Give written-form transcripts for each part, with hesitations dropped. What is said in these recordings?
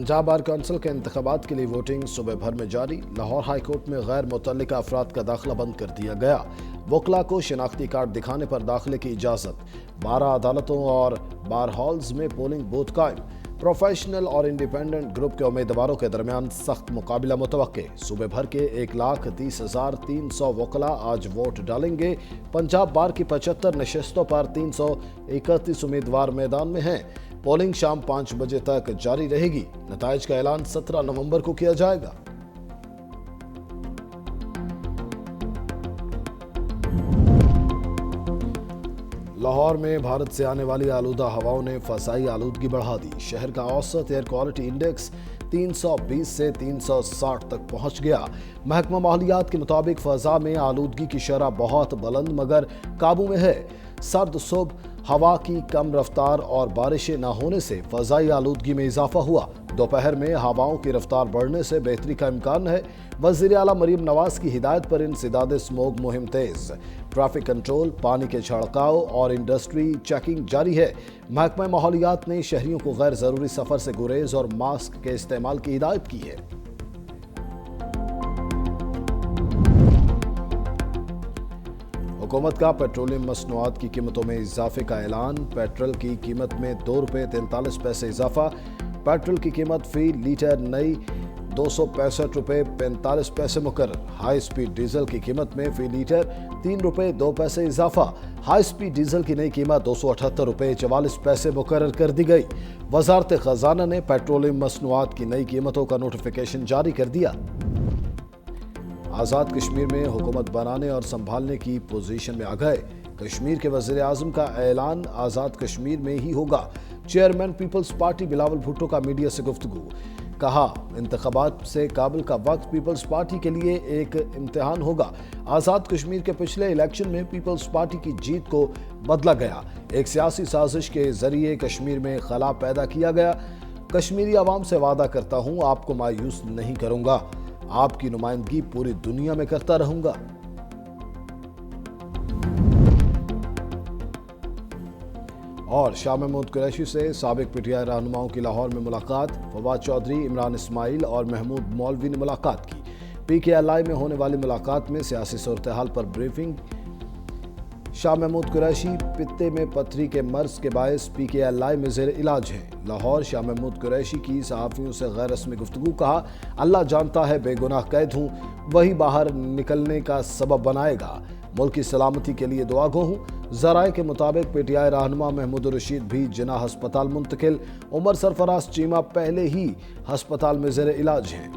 Punjab bar council के इंतखाबात के लिए वोटिंग सुबह भर में जारी। लाहौर हाई कोर्ट में गैर मुतल्लिका अफराद का दाखिला बंद कर दिया गया। वकला को शिनाख्ती कार्ड दिखाने पर दाखिले की इजाजत। 12 अदालतों और बार हॉल्स में पोलिंग बूथ कायम। प्रोफेशनल और इंडिपेंडेंट ग्रुप के उम्मीदवारों के दरमियान सख्त मुकाबला मुतवक्के। सुबह भर के 1,30,300 वकला आज वोट डालेंगे। पंजाब बार की 75 नशस्तों पर 331 उम्मीदवार मैदान में हैं। पोलिंग शाम 5 बजे तक जारी रहेगी। नताइज का ऐलान 17 नवंबर को किया जाएगा। लाहौर में भारत से आने वाली आलूदा हवाओं ने फसाई आलूदगी बढ़ा दी। शहर का औसत एयर क्वालिटी इंडेक्स 320 से 360 तक पहुंच गया। महकमा माहौलियात के मुताबिक फजा में आलूदगी की शरह बहुत बुलंद मगर काबू में है। सर्द सुबह हवा की कम रफ्तार और बारिशें न होने से फजाई आलूदगी में इजाफा हुआ। दोपहर में हवाओं की रफ्तार बढ़ने से बेहतरी का इम्कान है। वज़ीर आला मरीम नवाज की हिदायत पर इंसदाद स्मोग मुहिम तेज। ट्रैफिक कंट्रोल, पानी के छिड़काव और इंडस्ट्री चेकिंग जारी है। महकमा माहौलियात ने शहरियों को गैर जरूरी सफर से गुरेज और मास्क के इस्तेमाल की हिदायत की है। हुकूमत का पेट्रोलियम मसनूआत की कीमतों में इजाफे का ऐलान। पेट्रोल की कीमत में ₹2.43 इजाफा। पेट्रोल की कीमत फी लीटर नई ₹265.45 मुकर्रर। हाई स्पीड डीजल की कीमत में फी लीटर ₹3.02 इजाफा। हाई स्पीड डीजल की नई कीमत ₹278.44 मुकर्रर कर दी गई। वजारत खजाना ने पेट्रोलियम मसनूआत की नई कीमतों का नोटिफिकेशन जारी कर दिया। आज़ाद कश्मीर में हुकूमत बनाने और संभालने की पोजीशन में आ गए। कश्मीर के वज़ीर आज़म का ऐलान आज़ाद कश्मीर में ही होगा। Chairman Peoples Party Bilawal Bhutto का मीडिया से गुफ्तगू। कहा, इंतखाबात से काबिल का वक्त पीपल्स पार्टी के लिए एक इम्तिहान होगा। आज़ाद कश्मीर के पिछले इलेक्शन में पीपल्स पार्टी की जीत को बदला गया। एक सियासी साजिश के जरिए कश्मीर में खला पैदा किया गया। कश्मीरी आवाम से वादा करता हूँ, आपको मायूस नहीं करूँगा। आपकी नुमाइंदगी पूरी दुनिया में करता रहूंगा। और शाह महमूद कुरैशी से साबिक पीटीआई रहनुमाओं की लाहौर में मुलाकात। फवाद चौधरी, इमरान इस्माइल और महमूद मौलवी ने मुलाकात की। पीकेएलआई में होने वाली मुलाकात में सियासी सूरत-ए-हाल पर ब्रीफिंग। शाह महमूद कुरैशी पित्ते में पत्थरी के मर्ज के बायस पीकेएलआई में ज़ेर इलाज हैं। लाहौर। शाह महमूद कुरैशी की सहाफ़ियों से गैर रस्मी गुफ्तगू। कहा, अल्लाह जानता है बेगुनाह कैद हूँ, वही बाहर निकलने का सबब बनाएगा। मुल्क की सलामती के लिए दुआ गो हूँ। ज़राए के मुताबिक पीटीआई रहनुमा महमूद रशीद भी जिना हस्पताल मुंतकिल। उमर सरफराज चीमा पहले ही हस्पताल में ज़ेर इलाज हैं।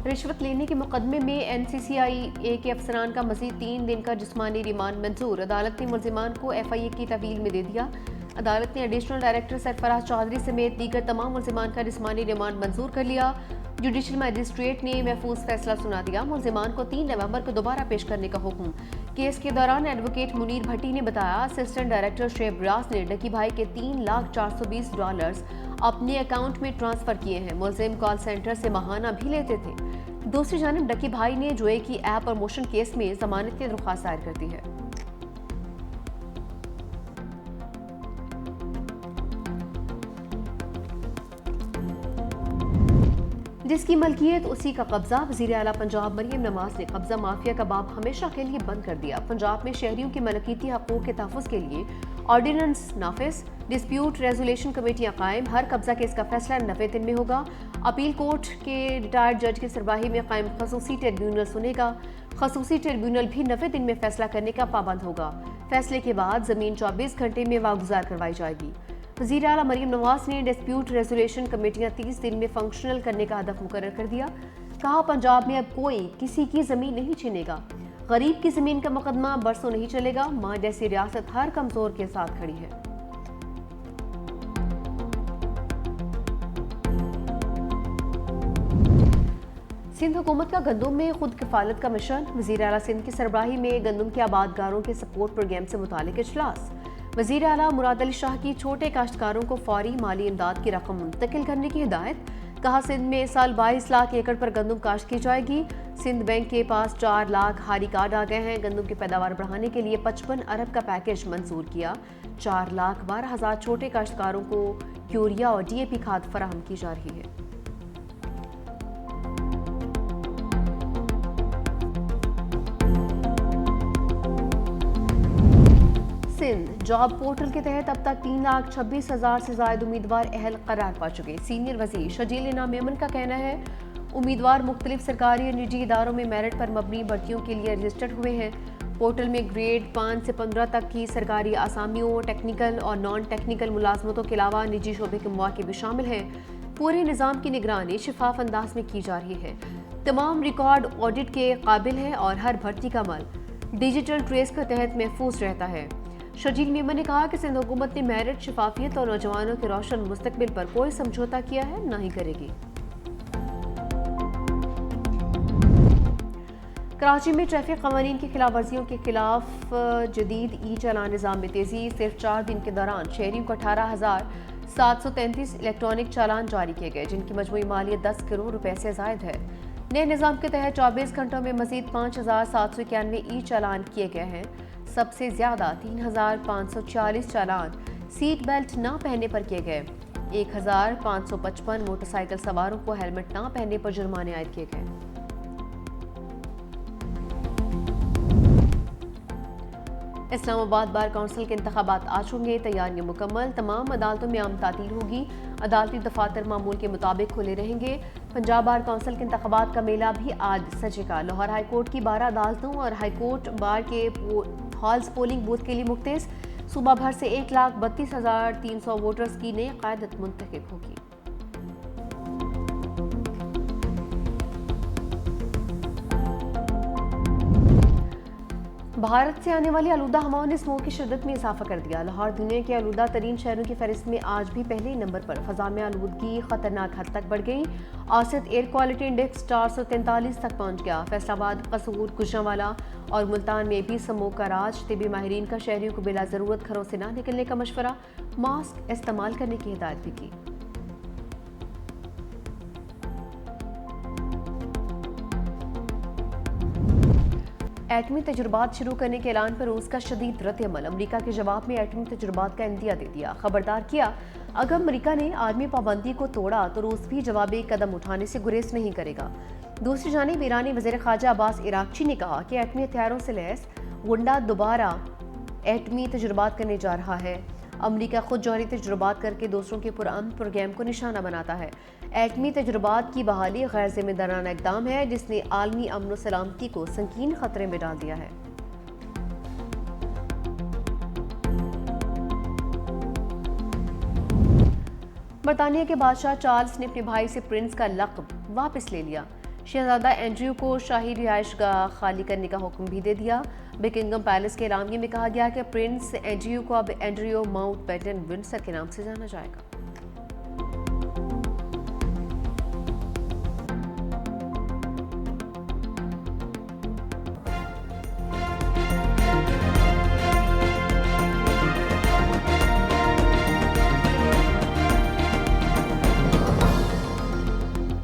रिश्वत लेने के मुकदमे में एनसीसीआई के अफसरान का मज़ीद 3 दिन का जिस्मानी रिमांड मंजूर। अदालत ने मुल्जिमान को FIA की तवील में दे दिया। अदालत ने एडिशनल डायरेक्टर सरफराज चौधरी समेत दीगर तमाम मुल्जिमान का जिस्मानी रिमांड मंजूर कर लिया। जुडिशल मजिस्ट्रेट ने महफूज फैसला सुना दिया। मुल्जिमान को 3 नवंबर को दोबारा पेश करने का हुक्म। केस के दौरान एडवोकेट मुनीर भट्टी ने बताया, असिस्टेंट डायरेक्टर शेब ब्रास ने डकी भाई के $3,420 अपने अकाउंट में ट्रांसफर किए हैं। मुल्जिम कॉल सेंटर से माहाना भी लेते थे। दूसरी जानिब डकी भाई ने जोए की ऐप प्रमोशन केस में जमानत की दरख्वास्त दायर कर दी है। जिसकी मलकियत उसी का कब्जा। वज़ीर आला पंजाब मरीम नवाज ने कब्जा माफिया का बाब हमेशा के लिए बंद कर दिया। पंजाब में शहरियों की मलकियती हकूक़ के तहफ़्फ़ुज़ के लिए ऑर्डिनेंस नाफिज, डिस्प्यूट रेजोल्यूशन कमेटियाँ कायम। हर कब्जा केस का फैसला 90 दिन में होगा। अपील कोर्ट के रिटायर्ड जज की सरबराही में कायम खसूसी ट्रिब्यूनल सुनेगा। खसूसी ट्रिब्यूनल भी 90 दिन में फैसला करने का पाबंद होगा। फैसले के बाद ज़मीन 24 घंटे में वागुजार करवाई जाएगी। वज़ीर आला मरीम नवाज ने डिस्प्यूट रेजोल्यूशन कमेटियाँ 30 दिन में फंक्शनल करने का हदफ मुकर्रर कर दिया। कहा, पंजाब में अब कोई किसी की ज़मीन नहीं छीनेगा। गरीब की ज़मीन का मुकदमा बरसों नहीं चलेगा। मां जैसी रियासत हर कमज़ोर के साथ खड़ी है। सिंध हुकूमत का गंदम में खुद किफालत का मिशन। वज़ीर आला सिंध की सरबराही में गंदम के आबादगारों के सपोर्ट प्रोग्राम से मुतालिक इजलास। वज़ीर आला मुराद अली शाह की छोटे काश्तकारों को फौरी माली इमदाद की रकम मुंतकिल करने की हिदायत। कहा, सिंध में इस साल 22 लाख एकड़ पर गंदम काश्त की जाएगी। सिंध बैंक के पास 4 लाख हारी कार्ड आ गए हैं। गंदम की पैदावार बढ़ाने के लिए 55 अरब का पैकेज मंजूर किया। 4,12,000 छोटे काश्तकारों को यूरिया और DAP खाद फराहम की जा रही है। सिंध जॉब पोर्टल के तहत अब तक 3,26,000 से ज्यादा उम्मीदवार अहल करार पा चुके। सीनियर वजीर शजील इनाम मेमन का कहना है उम्मीदवार मुख्तलिफ सरकारी और निजी इदारों में मेरिट पर मबनी भर्तियों के लिए रजिस्टर्ड हुए हैं। पोर्टल में ग्रेड 5 से 15 तक की सरकारी आसामियों, टेक्निकल और नॉन टेक्निकल मुलाजमतों के अलावा निजी शोबे के मौके भी शामिल हैं। पूरे निज़ाम की निगरानी शफाफ अंदाज में की जा रही है। तमाम रिकॉर्ड ऑडिट के काबिल है और हर भर्ती का अमल डिजिटल ट्रेस के तहत महफूज रहता है। शजील मेमन ने कहा कि सिंध हुकूमत ने मेरिट, शफाफियत और नौजवानों के रोशन मुस्तकबिल पर कोई समझौता किया है, न ही करेगी। कराची में ट्रैफिक कवानीन की खिलाफ वर्जियों के खिलाफ जदीद चालान निज़ाम में तेज़ी। सिर्फ 4 दिन के दौरान शहरियों को 18,733 इलेक्ट्रॉनिक चालान जारी किए गए, जिनकी मजमूई मालियत 10 करोड़ रुपए से ज़ायद है। नए निज़ाम के तहत 24 घंटों में मजीद 5,791 चालान किए गए हैं। सबसे ज्यादा 3,540 चालान सीट बेल्ट न पहनने पर किए गए। 1,555 मोटरसाइकिल सवारों को हेलमेट न पहनने पर जुर्माने आयद किए गए। इस्लामाबाद बार काउंसिल के इंतखाबात आज होंगे। तैयारियां मुकम्मल। तमाम अदालतों में आम तातील होगी। अदालती दफातर मामूल के मुताबिक खुले रहेंगे। पंजाब बार काउंसिल के इंतखाबात का मेला भी आज सजेगा। लाहौर हाईकोर्ट की 12 अदालतों और हाईकोर्ट बार के हॉल्स पोलिंग बूथ के लिए मुख्तस। सूबा भर से 1,32,300 वोटर्स की नई क़यादत मुंतखब होगी। भारत से आने वाली आलूदा हवाओं ने स्मोक की शिद्दत में इजाफा कर दिया। लाहौर दुनिया के आलूदा तरीन शहरों की फहरिस्त में आज भी पहले नंबर पर। फ़ज़ा में आलूदगी खतरनाक हद तक बढ़ गई। औसत एयर क्वालिटी इंडेक्स 443 तक पहुंच गया। फैसलाबाद, कसूर, गुजरांवाला और मुल्तान में भी स्मोक का राज। तिबी माहिरीन का शहरियों को बिला ज़रूरत घरों से ना निकलने का मशवरा, मास्क इस्तेमाल करने की हिदायत भी की। एटमी तजुर्बात शुरू करने के ऐलान पर रूस का शदीद रद्द-ए-अमल। अमरीका के जवाब में एटमी तजुर्बात का इंदिया दे दिया। खबरदार किया, अगर अमरीका ने आर्मी पाबंदी को तोड़ा तो रूस भी जवाबी कदम उठाने से गुरेज नहीं करेगा। दूसरी जानिब ईरानी वज़ीर ख़ारजा अब्बास इराक़ची ने कहा कि एटमी हथियारों से लैस गुंडा दोबारा एटमी तजुर्बात करने जा रहा है। अमरीका खुद जौहरी तजुर्बात करके दूसरों के पुरअमन प्रोग्राम को निशाना बनाता है। एटमी तजुर्बात की बहाली गैर जिम्मेदाराना इक़दाम है जिसने आलमी अमन व सलामती को संगीन खतरे में डाल दिया है। बरतानिया के बादशाह चार्ल्स ने अपने भाई से प्रिंस का लक़ब वापस ले लिया। शहजादा एंड्रयू को शाही रिहाइशगाह खाली करने का हुक्म भी दे दिया। बकिंगम पैलेस के एलामिया में कहा गया कि प्रिंस एंड्रयू को अब एंड्रयू माउंटबेटन विंडसर के नाम से जाना जाएगा।